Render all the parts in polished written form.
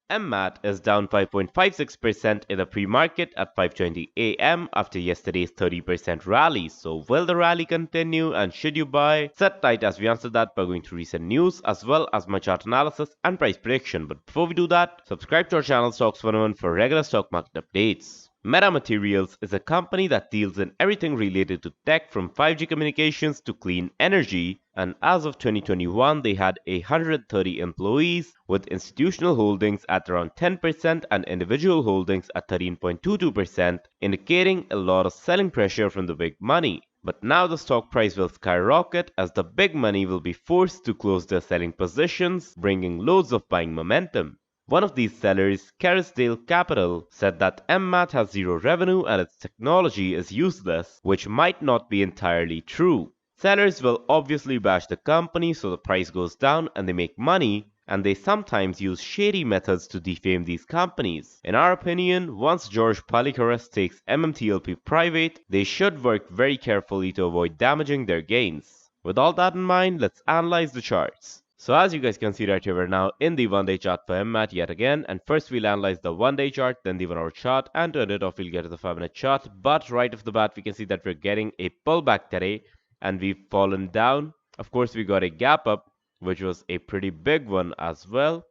MMAT is down 5.56% in the pre-market at 5:20 a.m. after yesterday's 30% rally. So will the rally continue and should you buy? Set tight as we answer that by going through recent news as well as my chart analysis and price prediction. But before we do that, subscribe to our channel Stocks 101 for regular stock market updates. Meta Materials is a company that deals in everything related to tech from 5G communications to clean energy, and as of 2021 they had 130 employees with institutional holdings at around 10% and individual holdings at 13.22%, indicating a lot of selling pressure from the big money. But now the stock price will skyrocket as the big money will be forced to close their selling positions, bringing loads of buying momentum. One of these sellers, Carisdale Capital, said that MMAT has zero revenue and its technology is useless, which might not be entirely true. Sellers will obviously bash the company so the price goes down and they make money, and they sometimes use shady methods to defame these companies. In our opinion, once George Palikaras takes MMTLP private, they should work very carefully to avoid damaging their gains. With all that in mind, let's analyze the charts. So as you guys can see right here, we're now in the 1-day chart for MMAT yet again, and first we'll analyze the 1-day chart, then the 1-hour chart, and to end it off we'll get to the 5-minute chart. But right off the bat we can see that we're getting a pullback today, and we've fallen down. Of course we got a gap up, which was a pretty big one as well,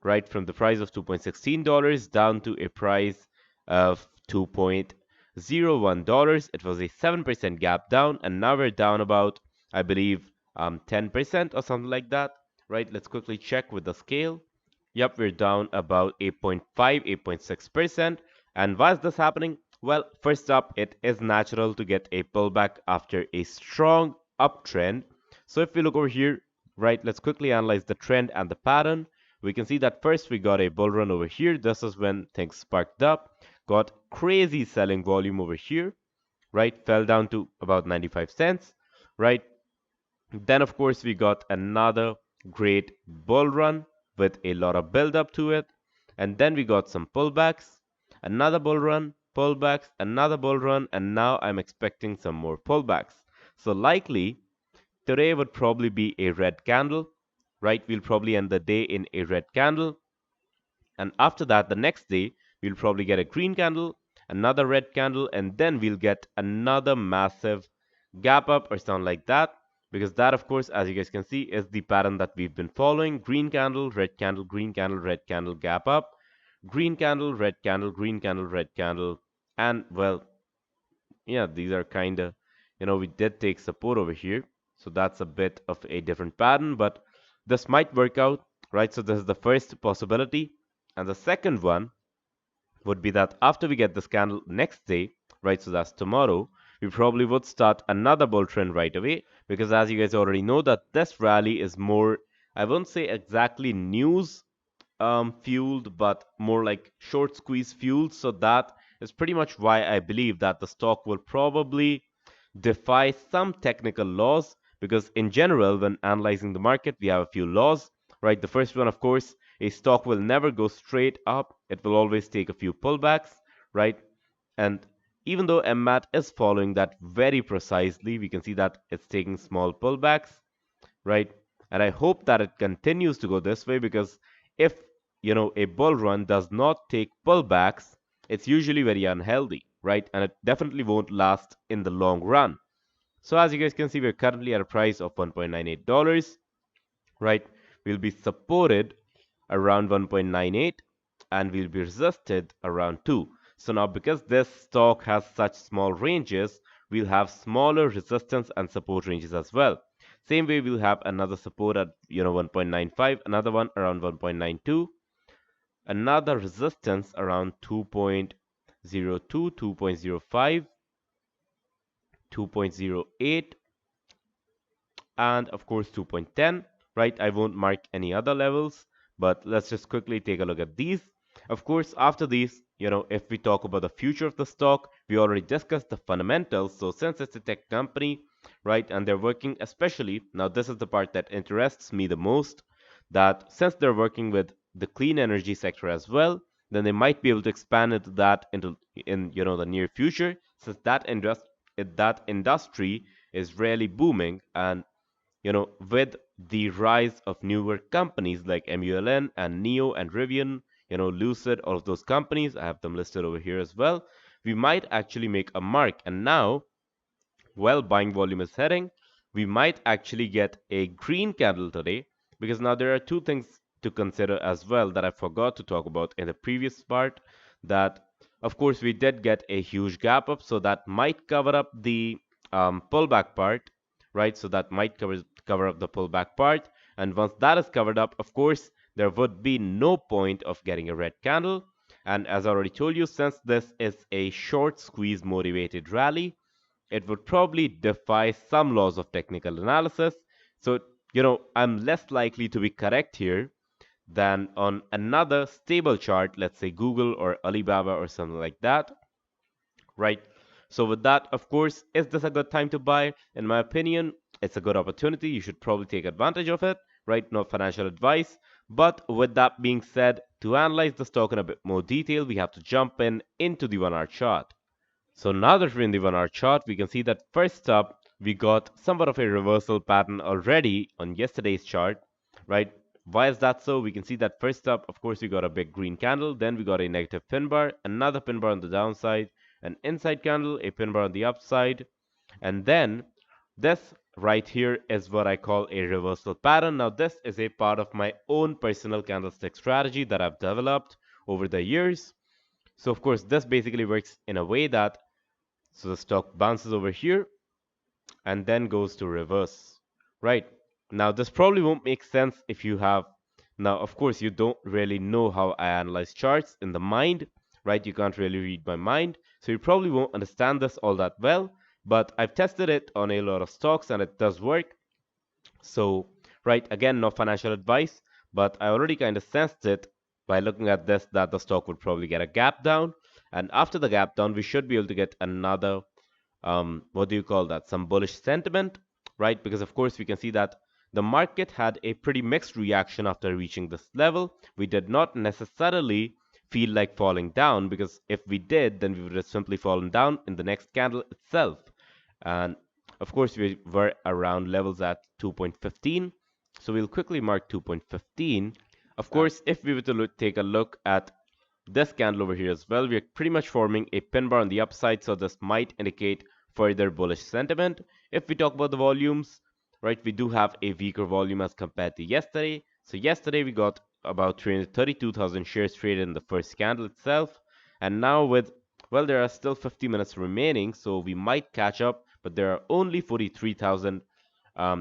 right from the price of $2.16 down to a price of $2.01. It was a 7% gap down, and now we're down about, I believe, 10% or something like that. Right, let's quickly check with the scale. Yep, we're down about 8.5, 8.6%. And why is this happening? Well, first up, it is natural to get a pullback after a strong uptrend. So if we look over here, right, let's quickly analyze the trend and the pattern. We can see that first we got a bull run over here. This is when things sparked up. Got crazy selling volume over here, right? Fell down to about 95 cents, right? Then, of course, we got another great bull run with a lot of build up to it, and then we got some pullbacks, another bull run, pullbacks, another bull run, and now I'm expecting some more pullbacks. So likely today would probably be a red candle, right? We'll probably end the day in a red candle, and after that the next day we'll probably get a green candle, another red candle, and then we'll get another massive gap up or something like that, because that, of course, as you guys can see, is the pattern that we've been following: green candle, red candle, green candle, red candle, gap up, green candle, red candle, green candle, red candle. And well, yeah, these are kind of, we did take support over here, so that's a bit of a different pattern, but this might work out, right? So this is the first possibility, and the second one would be that after we get this candle next day, right, so that's tomorrow, we probably would start another bull trend right away, because as you guys already know that this rally is more, I won't say exactly news fueled, but more like short squeeze fueled. So that is pretty much why I believe that the stock will probably defy some technical laws, because in general when analyzing the market we have a few laws, right? The first one, of course, a stock will never go straight up, it will always take a few pullbacks, right? And even though MMAT is following that very precisely, we can see that it's taking small pullbacks, right? And I hope that it continues to go this way, because if a bull run does not take pullbacks, it's usually very unhealthy, right? And it definitely won't last in the long run. So as you guys can see, we're currently at a price of $1.98, right? We'll be supported around 1.98 and we'll be resisted around 2. So now because this stock has such small ranges, we'll have smaller resistance and support ranges as well. Same way we'll have another support at 1.95, another one around 1.92, another resistance around 2.02, 2.05, 2.08, and of course 2.10, right? I won't mark any other levels, but let's just quickly take a look at these. Of course, after these, if we talk about the future of the stock, we already discussed the fundamentals. So since it's a tech company, right, and they're working, especially now this is the part that interests me the most, that since they're working with the clean energy sector as well, then they might be able to expand into that in the near future, since that industry is really booming. And with the rise of newer companies like MULN and Neo and Rivian, Lucid, all of those companies, I have them listed over here as well. We might actually make a mark. And now, well, buying volume is heading, we might actually get a green candle today, because now there are two things to consider as well that I forgot to talk about in the previous part. That, of course, we did get a huge gap up, so that might cover up the pullback part, right? So that might cover up the pullback part. And once that is covered up, of course, there would be no point of getting a red candle. And as I already told you, since this is a short squeeze motivated rally, it would probably defy some laws of technical analysis. So, I'm less likely to be correct here than on another stable chart, let's say Google or Alibaba or something like that, right? So, with that, of course, is this a good time to buy? In my opinion, it's a good opportunity. You should probably take advantage of it, right? Not financial advice. But with that being said, to analyze the stock in a bit more detail, we have to jump into the 1 hour chart. So now that we're in the 1 hour chart, we can see that first up, we got somewhat of a reversal pattern already on yesterday's chart, right? Why is that so? We can see that first up, of course, we got a big green candle, then we got a negative pin bar, another pin bar on the downside, an inside candle, a pin bar on the upside, and then this right here is what I call a reversal pattern. Now, this is a part of my own personal candlestick strategy that I've developed over the years. So, of course, this basically works in a way that so the stock bounces over here and then goes to reverse, right? Now, this probably won't make sense if you have, now, of course, you don't really know how I analyze charts in the mind, right? You can't really read my mind, so you probably won't understand this all that well, but I've tested it on a lot of stocks and it does work. So, right, again, no financial advice, but I already kind of sensed it by looking at this that the stock would probably get a gap down. And after the gap down, we should be able to get another what do you call that? Some bullish sentiment, right? Because of course we can see that the market had a pretty mixed reaction after reaching this level. We did not necessarily feel like falling down because if we did, then we would have simply fallen down in the next candle itself. And of course, we were around levels at 2.15. So we'll quickly mark 2.15. Of course, if we were to take a look at this candle over here as well, we are pretty much forming a pin bar on the upside, so this might indicate further bullish sentiment. If we talk about the volumes, right, we do have a weaker volume as compared to yesterday. So yesterday we got about 332,000 shares traded in the first candle itself, and now with, well, there are still 50 minutes remaining, so we might catch up, but there are only 43,000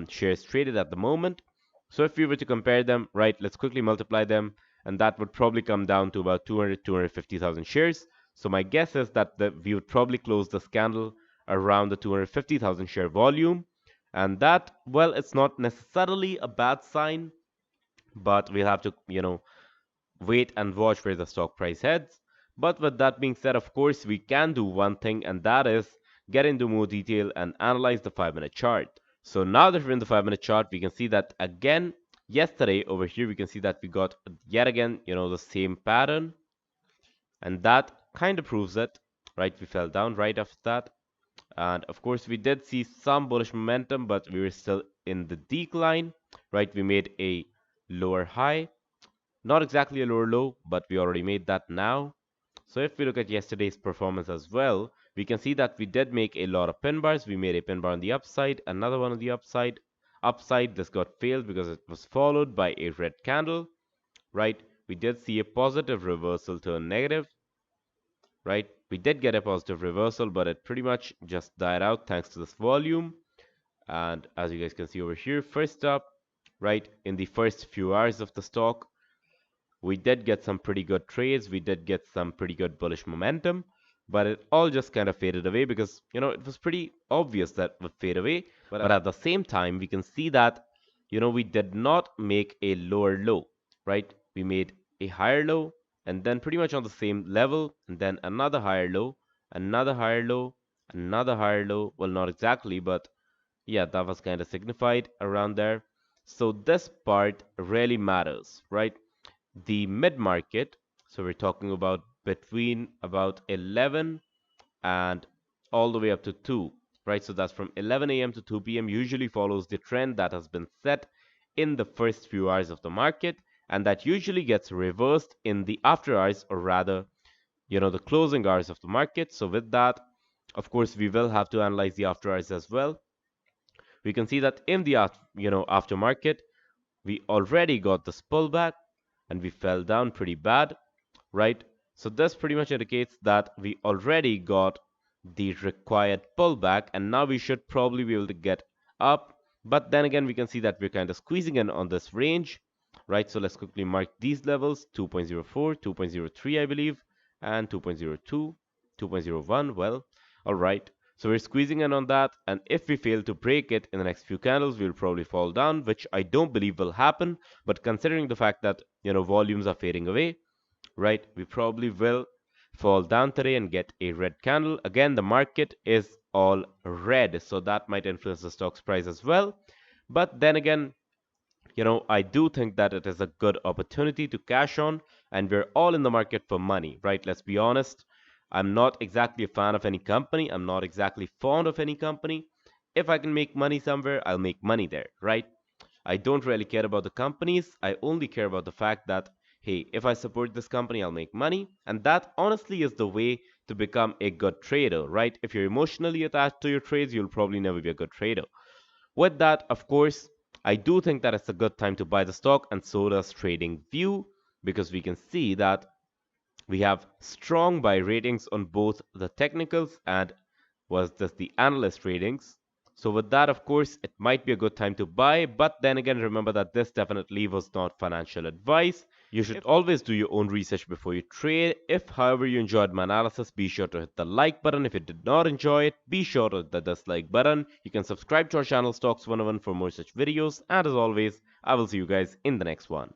shares traded at the moment. So if we were to compare them, right, let's quickly multiply them, and that would probably come down to about 250,000 shares. So my guess is that we would probably close this candle around the 250,000 share volume. And that, well, it's not necessarily a bad sign, but we'll have to, wait and watch where the stock price heads. But with that being said, of course, we can do one thing, and that is get into more detail and analyze the 5-minute chart. So now that we're in the 5-minute chart, we can see that again, yesterday over here, we can see that we got yet again, the same pattern. And that kind of proves it, right? We fell down right after that. And of course, we did see some bullish momentum, but we were still in the decline, right? We made a lower high, not exactly a lower low, but we already made that now. So if we look at yesterday's performance as well, we can see that we did make a lot of pin bars. We made a pin bar on the upside, another one on the upside. Upside, this got failed because it was followed by a red candle, right? We did see a positive reversal turn negative, right? We did get a positive reversal, but it pretty much just died out thanks to this volume. And as you guys can see over here, first up, right, in the first few hours of the stock, we did get some pretty good trades. We did get some pretty good bullish momentum, but it all just kind of faded away because, it was pretty obvious that it would fade away. But at the same time, we can see that, we did not make a lower low, right? We made a higher low and then pretty much on the same level and then another higher low, another higher low, another higher low. Well, not exactly, but yeah, that was kind of signified around there. So this part really matters, right? The mid market, so we're talking about between about 11 and all the way up to 2, right? So that's from 11 a.m. to 2 p.m. usually follows the trend that has been set in the first few hours of the market. and that usually gets reversed in the after hours, or rather, the closing hours of the market. So with that, of course, we will have to analyze the after hours as well. We can see that in the aftermarket, we already got this pullback and we fell down pretty bad, right? So this pretty much indicates that we already got the required pullback, and now we should probably be able to get up. But then again, we can see that we're kind of squeezing in on this range, right? So let's quickly mark these levels: 2.04, 2.03, I believe, and 2.02, 2.01. Well, all right. So we're squeezing in on that, and if we fail to break it in the next few candles, we'll probably fall down, which I don't believe will happen. But considering the fact that volumes are fading away, right, we probably will fall down today and get a red candle. Again, the market is all red, so that might influence the stock's price as well. But then again, I do think that it is a good opportunity to cash on, and we're all in the market for money, right? Let's be honest. I'm not exactly a fan of any company. I'm not exactly fond of any company. If I can make money somewhere, I'll make money there, right? I don't really care about the companies. I only care about the fact that, hey, if I support this company, I'll make money. And that honestly is the way to become a good trader, right? If you're emotionally attached to your trades, you'll probably never be a good trader. With that, of course, I do think that it's a good time to buy the stock, and so does TradingView, because we can see that we have strong buy ratings on both the technicals and was just the analyst ratings. So with that, of course, it might be a good time to buy, but then again, remember that this definitely was not financial advice. You should always do your own research before you trade. If, however, you enjoyed my analysis, be sure to hit the like button. If you did not enjoy it, be sure to hit the dislike button. You can subscribe to our channel Stocks 101 for more such videos. And as always, I will see you guys in the next one.